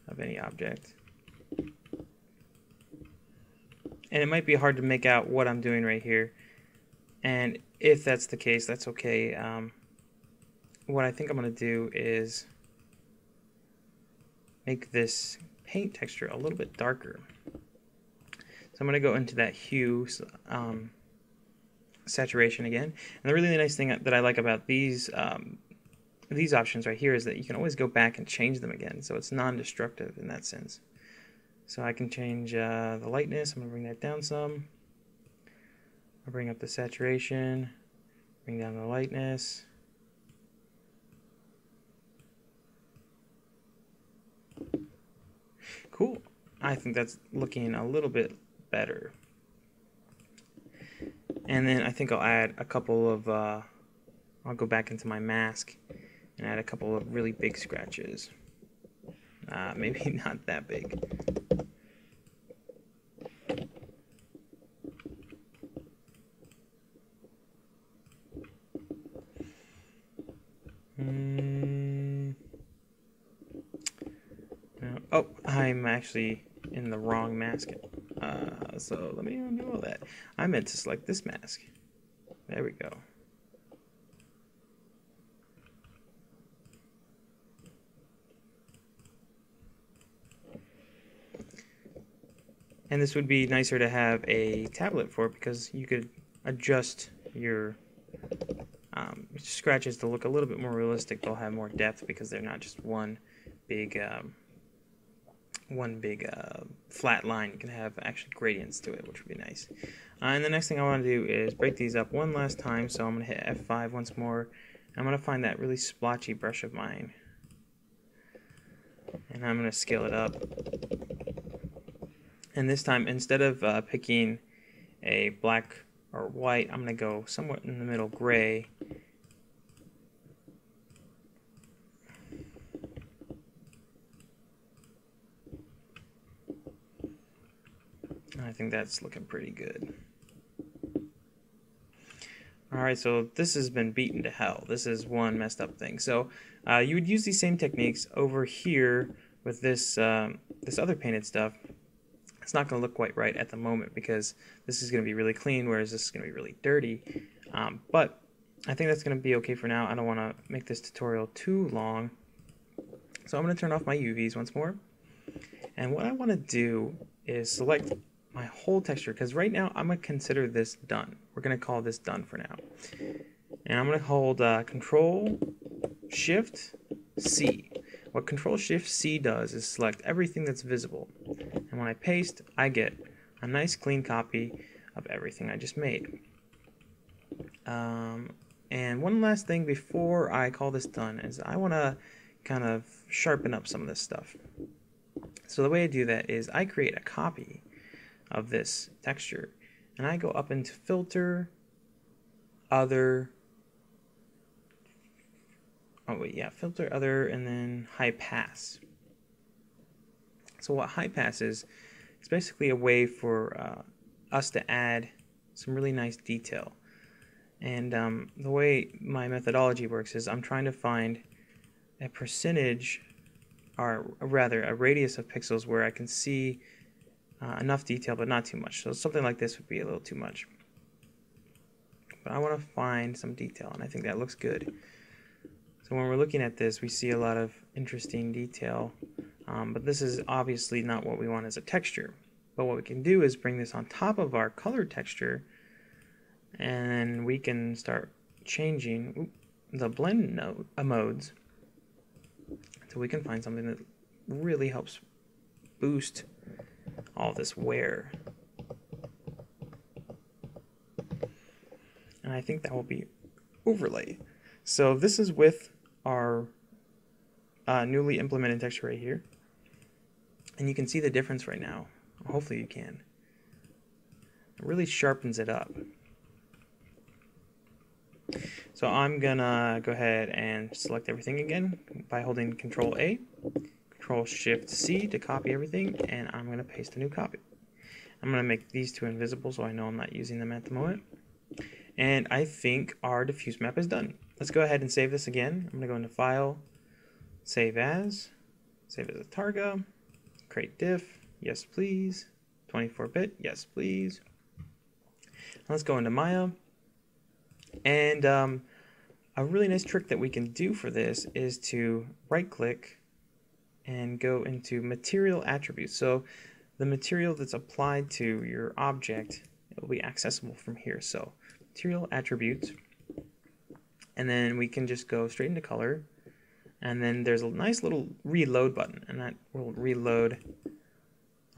of any object. And it might be hard to make out what I'm doing right here, and if that's the case, that's okay. What I think I'm going to do is make this paint texture a little bit darker. So I'm going to go into that hue saturation again. And the really nice thing that I like about these options right here is that you can always go back and change them again, so it's non-destructive in that sense. So I can change the lightness. I'm going to bring that down some. I'll bring up the saturation, bring down the lightness. Cool. I think that's looking a little bit better. And then I think I'll add a couple of, I'll go back into my mask and add a couple of really big scratches. Maybe not that big. I'm actually in the wrong mask. So let me undo all that. I meant to select this mask. There we go. And this would be nicer to have a tablet for because you could adjust your scratches to look a little bit more realistic. They'll have more depth because they're not just one big flat line. You can have actually gradients to it, which would be nice. And the next thing I want to do is break these up one last time. So I'm going to hit F5 once more. I'm going to find that really splotchy brush of mine. And I'm going to scale it up. And this time, instead of picking a black or white, I'm going to go somewhat in the middle gray. I think that's looking pretty good. Alright, so this has been beaten to hell. This is one messed up thing. So you would use these same techniques over here with this this other painted stuff. It's not going to look quite right at the moment because this is going to be really clean, whereas this is going to be really dirty. But I think that's going to be okay for now. I don't want to make this tutorial too long. So I'm going to turn off my UVs once more. And what I want to do is select my whole texture, because right now I'm going to consider this done. We're going to call this done for now. And I'm going to hold Control Shift C. What Control Shift C does is select everything that's visible. And when I paste, I get a nice clean copy of everything I just made. And one last thing before I call this done is I want to kind of sharpen up some of this stuff. So the way I do that is I create a copy of this texture, and I go up into Filter, Other, Filter, Other, and then High Pass. So what High Pass is basically a way for us to add some really nice detail. And the way my methodology works is I'm trying to find a percentage, or rather a radius of pixels where I can see enough detail but not too much. So something like this would be a little too much. But I want to find some detail, and I think that looks good. So when we're looking at this, we see a lot of interesting detail, but this is obviously not what we want as a texture. But what we can do is bring this on top of our color texture, and we can start changing the blend modes, so we can find something that really helps boost all this wear. And I think that will be overlay. So this is with our newly implemented texture right here. And you can see the difference right now. Hopefully you can. It really sharpens it up. So I'm gonna go ahead and select everything again by holding Control A, Control Shift C to copy everything, and I'm gonna paste a new copy. I'm gonna make these two invisible so I know I'm not using them at the moment. And I think our diffuse map is done. Let's go ahead and save this again. I'm gonna go into File, Save As a Targa, Create Diff, yes please, 24-bit, yes please. Let's go into Maya. And a really nice trick that we can do for this is to right click and go into material attributes. So the material that's applied to your object will be accessible from here. So material attributes, and then we can just go straight into color, and then there's a nice little reload button, and that will reload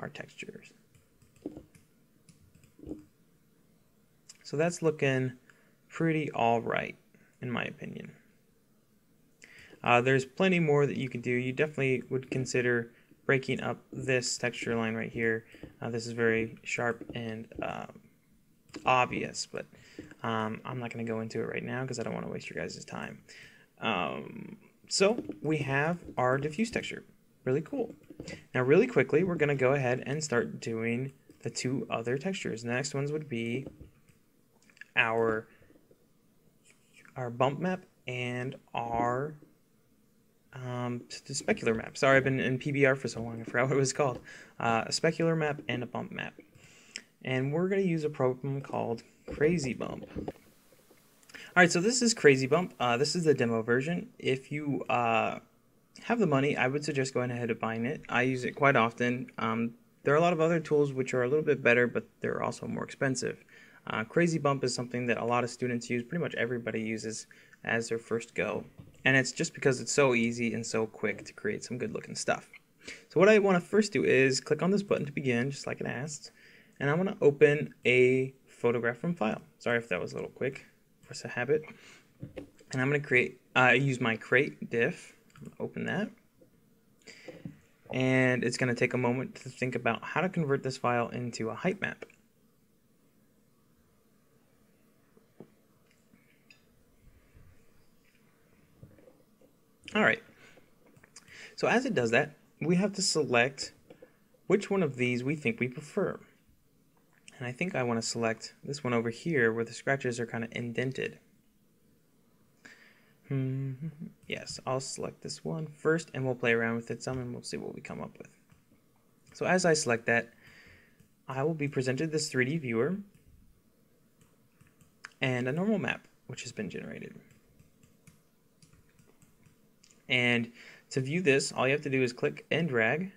our textures. So that's looking pretty alright in my opinion. There's plenty more that you can do. You definitely would consider breaking up this texture line right here. This is very sharp and obvious, but I'm not going to go into it right now because I don't want to waste your guys' time. So we have our diffuse texture. Really cool. Now really quickly we're going to go ahead and start doing the two other textures. The next ones would be our bump map and our the specular map. Sorry, I've been in PBR for so long, I forgot what it was called. A specular map and a bump map. And we're going to use a program called Crazy Bump. Alright, so this is Crazy Bump. This is the demo version. If you have the money, I would suggest going ahead and buying it. I use it quite often. There are a lot of other tools which are a little bit better, but they're also more expensive. Crazy Bump is something that a lot of students use, pretty much everybody uses as their first go. And it's just because it's so easy and so quick to create some good looking stuff. So what I want to first do is click on this button to begin, just like it asked. And I want to open a photograph from file. Sorry if that was a little quick. Force a habit. And I'm going to use my create diff. Open that. And it's going to take a moment to think about how to convert this file into a height map. Alright, so as it does that, we have to select which one of these we think we prefer. And I think I want to select this one over here where the scratches are kind of indented. Yes, I'll select this one first and we'll play around with it some and we'll see what we come up with. So as I select that, I will be presented this 3D viewer and a normal map which has been generated. And to view this, all you have to do is click and drag.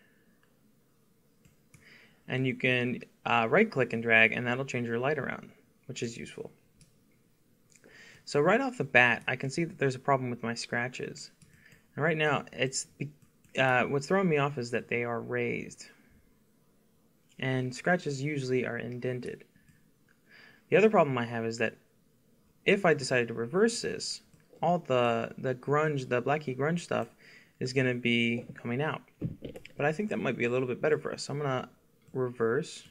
And you can right click and drag and that'll change your light around, which is useful. So right off the bat, I can see that there's a problem with my scratches. And right now, what's throwing me off is that they are raised. And scratches usually are indented. The other problem I have is that if I decided to reverse this, all the grunge, the Blackie grunge stuff is going to be coming out. But I think that might be a little bit better for us. So I'm going to reverse.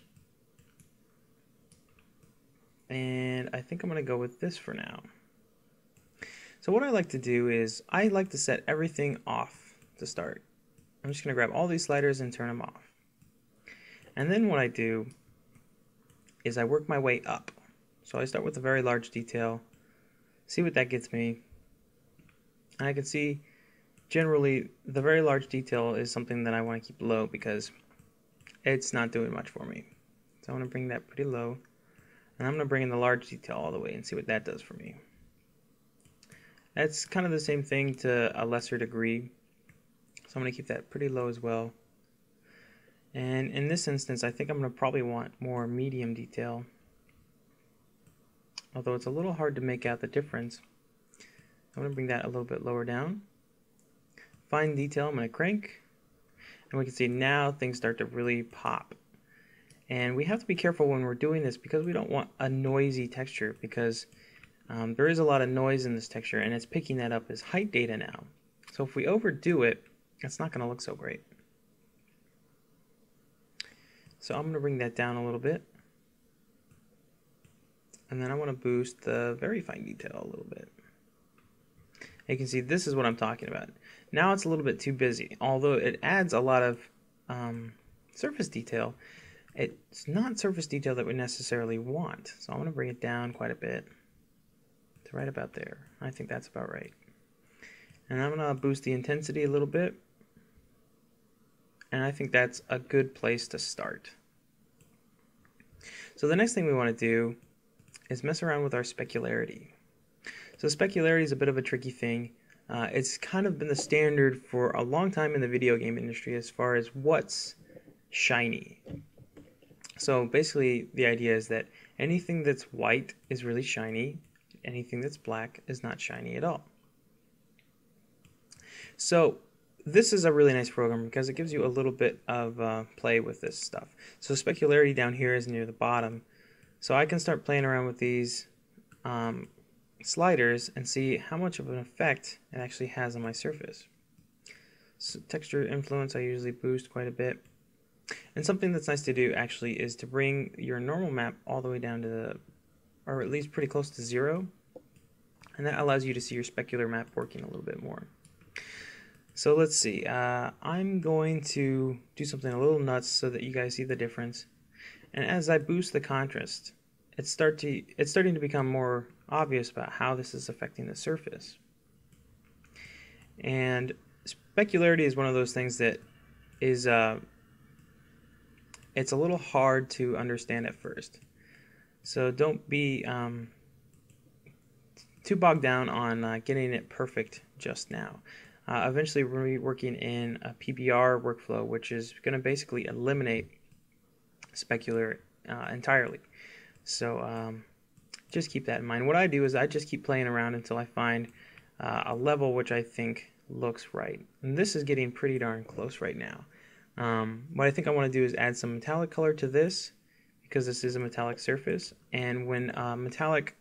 And I think I'm going to go with this for now. So what I like to do is I like to set everything off to start. I'm just going to grab all these sliders and turn them off. And then what I do is I work my way up. So I start with a very large detail, see what that gets me. And I can see generally the very large detail is something that I want to keep low because it's not doing much for me. So I want to bring that pretty low. And I'm going to bring in the large detail all the way and see what that does for me. That's kind of the same thing to a lesser degree. So I'm going to keep that pretty low as well. And in this instance, I think I'm going to probably want more medium detail. Although it's a little hard to make out the difference. I'm going to bring that a little bit lower down. Fine detail, I'm going to crank. And we can see now things start to really pop. And we have to be careful when we're doing this because we don't want a noisy texture because there is a lot of noise in this texture and it's picking that up as height data now. So if we overdo it, it's not going to look so great. So I'm going to bring that down a little bit. And then I want to boost the very fine detail a little bit. You can see this is what I'm talking about. Now it's a little bit too busy. Although it adds a lot of surface detail, it's not surface detail that we necessarily want. So I'm going to bring it down quite a bit to right about there. I think that's about right. And I'm going to boost the intensity a little bit. And I think that's a good place to start. So the next thing we want to do is mess around with our specularity. So specularity is a bit of a tricky thing. It's kind of been the standard for a long time in the video game industry as far as what's shiny. So basically the idea is that anything that's white is really shiny, anything that's black is not shiny at all. So this is a really nice program because it gives you a little bit of play with this stuff. So specularity down here is near the bottom. So I can start playing around with these sliders and see how much of an effect it actually has on my surface. So texture influence I usually boost quite a bit. And something that's nice to do actually is to bring your normal map all the way down to or at least pretty close to 0. And that allows you to see your specular map working a little bit more. So let's see, I'm going to do something a little nuts so that you guys see the difference. And as I boost the contrast, it's starting to become more obvious about how this is affecting the surface. And specularity is one of those things that is it's a little hard to understand at first. So don't be too bogged down on getting it perfect just now. Eventually, we're going to be working in a PBR workflow, which is going to basically eliminate specular entirely. So just keep that in mind. What I do is I just keep playing around until I find a level which I think looks right. And this is getting pretty darn close right now. What I think I want to do is add some metallic color to this, because this is a metallic surface, and when metallic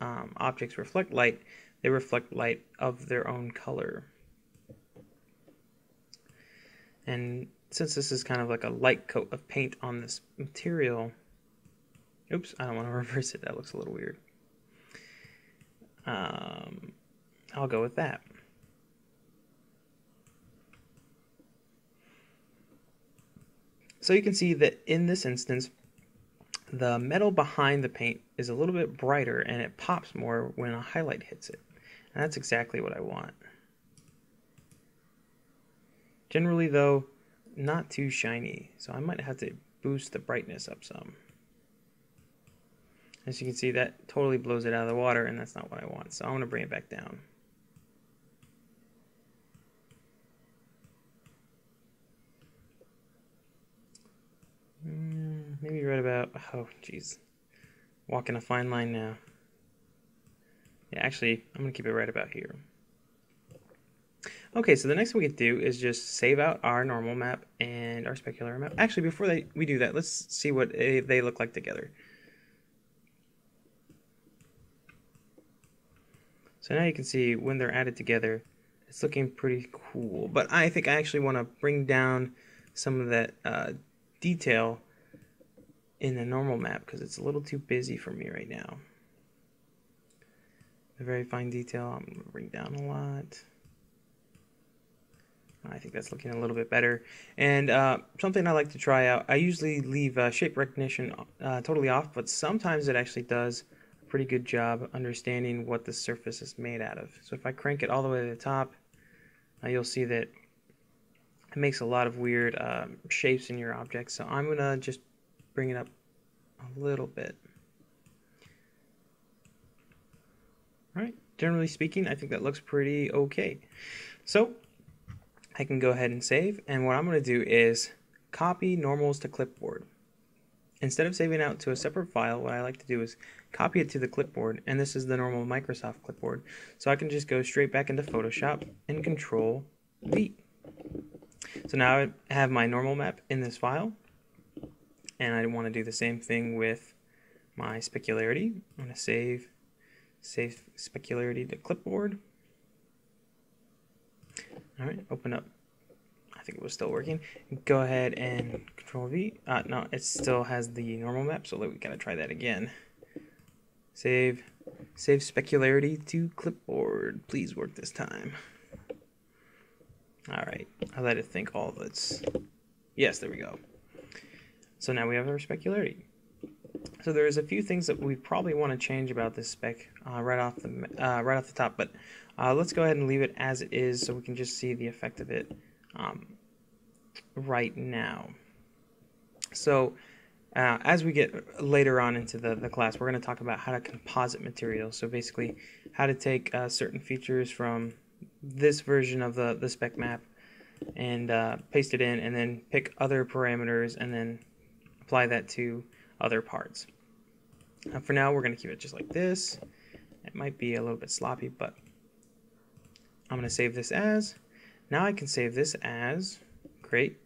objects reflect light, they reflect light of their own color. And since this is kind of like a light coat of paint on this material, oops, I don't want to reverse it, that looks a little weird. I'll go with that. So you can see that in this instance, the metal behind the paint is a little bit brighter and it pops more when a highlight hits it. And that's exactly what I want. Generally though, not too shiny, so I might have to boost the brightness up some. As you can see, that totally blows it out of the water, and that's not what I want, so I'm going to bring it back down. Maybe right about, oh geez, walking a fine line now. Yeah, actually, I'm going to keep it right about here. Okay, so the next thing we can do is just save out our normal map and our specular map. Actually, before we do that, let's see what they look like together. So now you can see when they're added together, it's looking pretty cool. But I think I actually want to bring down some of that detail in the normal map because it's a little too busy for me right now. The very fine detail, I'm going to bring down a lot. I think that's looking a little bit better. And something I like to try out, I usually leave shape recognition totally off, but sometimes it actually does a pretty good job understanding what the surface is made out of. So if I crank it all the way to the top, you'll see that it makes a lot of weird shapes in your object. So I'm going to just bring it up a little bit. All right, generally speaking, I think that looks pretty okay. So I can go ahead and save, and what I'm going to do is copy normals to clipboard. Instead of saving out to a separate file, what I like to do is copy it to the clipboard, and this is the normal Microsoft clipboard. So I can just go straight back into Photoshop and Control V. So now I have my normal map in this file, and I want to do the same thing with my specularity. I'm going to save specularity to clipboard. All right, open up. I think it was still working. Go ahead and Control V. No, it still has the normal map, so we gotta try that again. Save specularity to clipboard. Please work this time. All right, I let it think all of its. Yes, there we go. So now we have our specularity. So there's a few things that we probably want to change about this spec right off the top, but let's go ahead and leave it as it is so we can just see the effect of it right now. So as we get later on into the class, we're going to talk about how to composite materials. So basically how to take certain features from this version of the spec map and paste it in, and then pick other parameters and then apply that to other parts. For now, we're going to keep it just like this. It might be a little bit sloppy, but I'm going to save this as. Now I can save this as create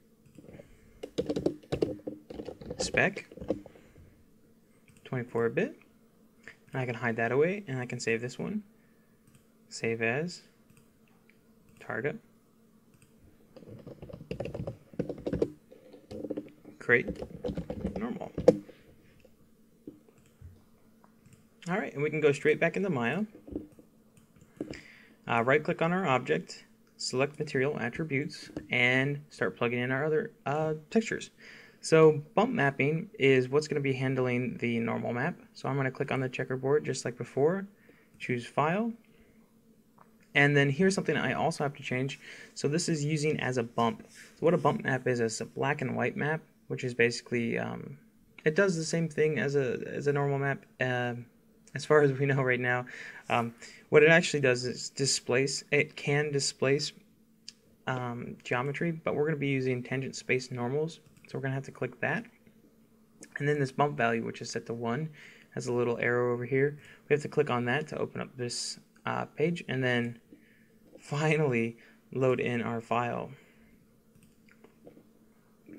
spec 24-bit, and I can hide that away, and I can save this one. Save as Targa create normal. All right, and we can go straight back into Maya. Right click on our object, select material attributes, and start plugging in our other textures. So bump mapping is what's going to be handling the normal map. So I'm going to click on the checkerboard just like before, choose file, And then here's something I also have to change. So this is using as a bump. So what a bump map is a black and white map, which is basically it does the same thing as a normal map. As far as we know right now, what it actually does is displace. It can displace geometry, but we're going to be using tangent space normals. So we're going to have to click that. And then this bump value, which is set to 1, has a little arrow over here. We have to click on that to open up this page, and then finally load in our file.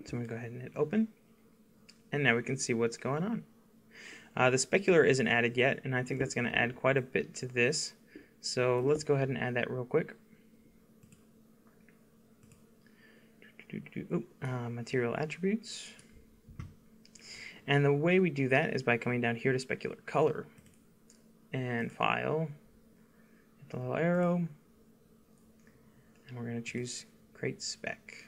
So I'm going to go ahead and hit open, and now we can see what's going on. The specular isn't added yet, and I think that's going to add quite a bit to this. So let's go ahead and add that real quick. Material attributes. And the way we do that is by coming down here to specular color and file, hit the little arrow, and we're going to choose create spec.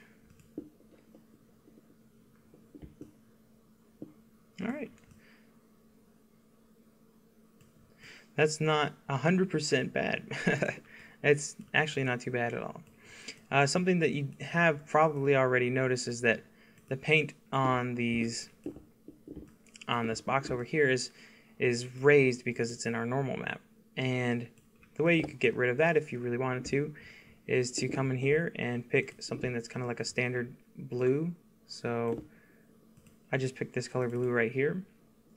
Alright. That's not 100% bad. It's actually not too bad at all. Something that you have probably already noticed is that the paint on this box over here is raised because it's in our normal map. And the way you could get rid of that if you really wanted to is to come in here and pick something that's kind of like a standard blue. So I just picked this color blue right here,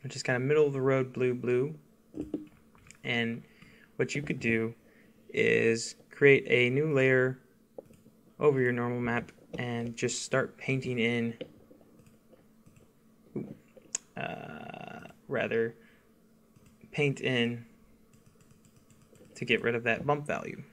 which is kind of middle of the road blue. And what you could do is create a new layer over your normal map and just start painting in paint in to get rid of that bump value.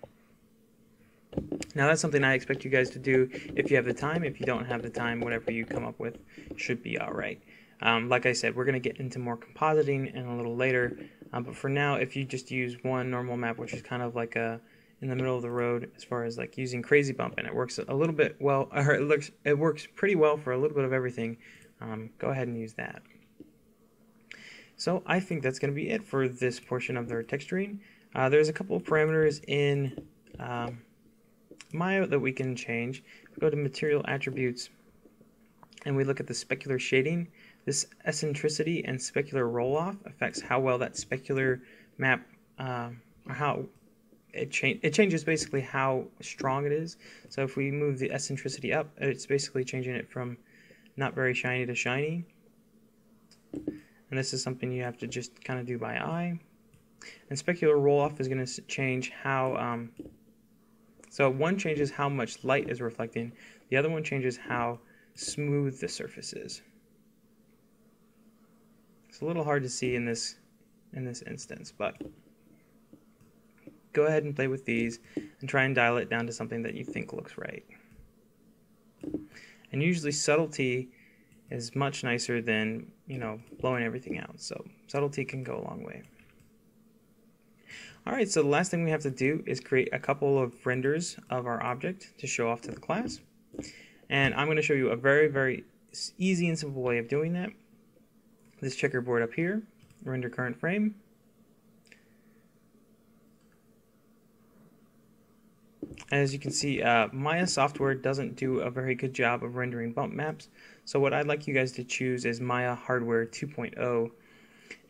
Now that's something I expect you guys to do if you have the time. If you don't have the time, whatever you come up with should be alright. Like I said, we're going to get into more compositing in a little later, but for now, if you just use one normal map, which is kind of like in the middle of the road as far as like using crazy bump, and it works a little bit well, or it works pretty well for a little bit of everything, go ahead and use that. So I think that's going to be it for this portion of their texturing. There's a couple of parameters in Maya that we can change. We go to material attributes and we look at the specular shading. This eccentricity and specular roll-off affects how well that specular map, or how it changes basically how strong it is. So if we move the eccentricity up, it's basically changing it from not very shiny to shiny. And this is something you have to just kind of do by eye. And specular roll-off is going to change how, so one changes how much light is reflecting, the other one changes how smooth the surface is. It's a little hard to see in this instance, but go ahead and play with these and try and dial it down to something that you think looks right. And usually subtlety is much nicer than, blowing everything out. So subtlety can go a long way. Alright, so the last thing we have to do is create a couple of renders of our object to show off to the class. And I'm going to show you a very, very easy and simple way of doing that. This checkerboard up here, render current frame. As you can see, Maya software doesn't do a very good job of rendering bump maps. So what I'd like you guys to choose is Maya Hardware 2.0.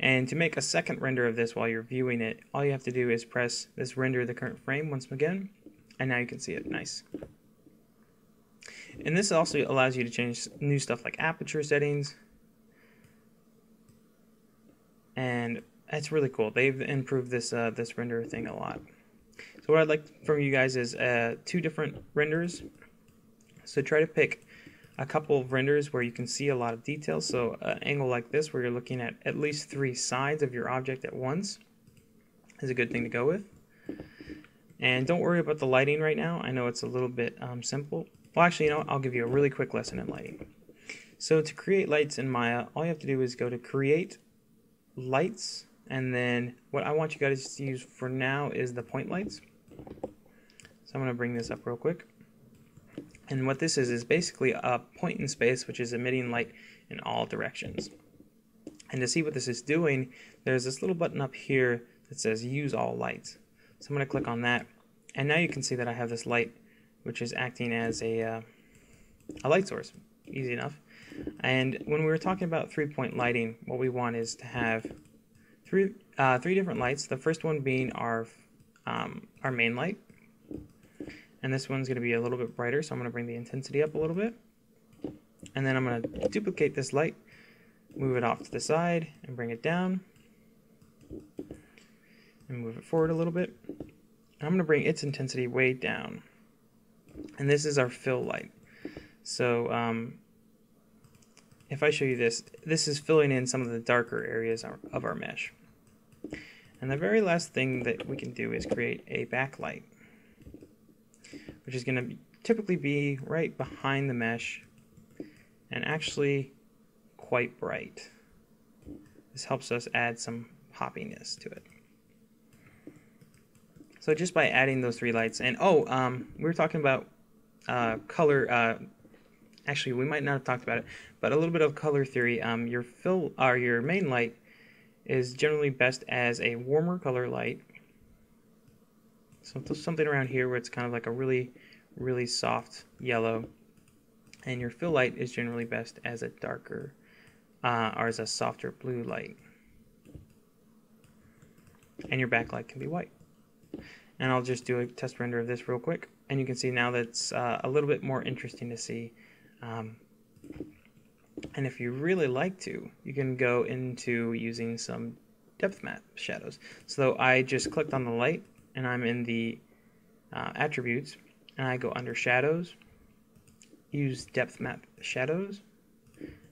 And to make a second render of this while you're viewing it, all you have to do is press this render the current frame once again, and now you can see it. Nice. And this also allows you to change new stuff like aperture settings. And it's really cool. They've improved this this render thing a lot. So what I'd like from you guys is 2 different renders. So try to pick a couple of renders where you can see a lot of details. So an angle like this where you're looking at least 3 sides of your object at once is a good thing to go with. And don't worry about the lighting right now. I know it's a little bit simple. Well, actually, I'll give you a really quick lesson in lighting. So to create lights in Maya, all you have to do is go to Create, Lights, and then what I want you guys to use for now is the point lights. So I'm going to bring this up real quick. And what this is basically a point in space which is emitting light in all directions. And to see what this is doing, there's this little button up here that says Use All Lights. So I'm going to click on that, And now you can see that I have this light which is acting as a light source. Easy enough. And when we were talking about 3-point lighting, what we want is to have three different lights. The first one being our main light, and this one's going to be a little bit brighter, so I'm going to bring the intensity up a little bit. And then I'm going to duplicate this light, move it off to the side, and bring it down, and move it forward a little bit. And I'm going to bring its intensity way down. And this is our fill light. So if I show you this, this is filling in some of the darker areas of our mesh. And the very last thing that we can do is create a backlight, which is going to typically be right behind the mesh and actually quite bright. This helps us add some poppiness to it. So just by adding those 3 lights, and we were talking about color. Actually, we might not have talked about it, but a little bit of color theory. Your main light is generally best as a warmer color light. So something around here where it's kind of like a really, really soft yellow, and your fill light is generally best as a darker or as a softer blue light, and your backlight can be white. And I'll just do a test render of this real quick, and you can see now that's a little bit more interesting to see. And if you really like to, you can go into using some depth map shadows. So I just clicked on the light, and I'm in the attributes, and I go under shadows, use depth map shadows.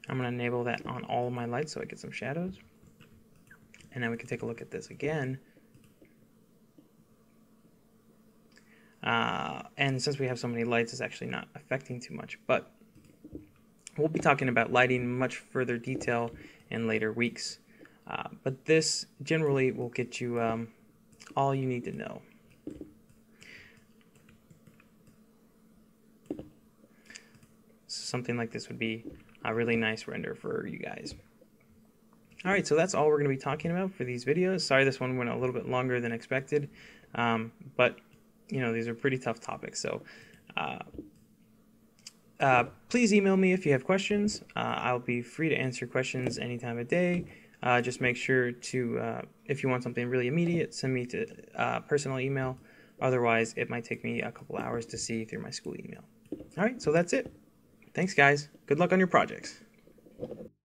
I'm going to enable that on all of my lights so I get some shadows. And then we can take a look at this again. And since we have so many lights, it's actually not affecting too much. But we'll be talking about lighting in much further detail in later weeks. But this generally will get you all you need to know. Something like this would be a really nice render for you guys. Alright, so that's all we're going to be talking about for these videos. Sorry this one went a little bit longer than expected, but you know, these are pretty tough topics, so please email me if you have questions. I'll be free to answer questions any time of day. Just make sure to, if you want something really immediate, send me to personal email. Otherwise, it might take me a couple hours to see through my school email. Alright, so that's it. Thanks, guys. Good luck on your projects.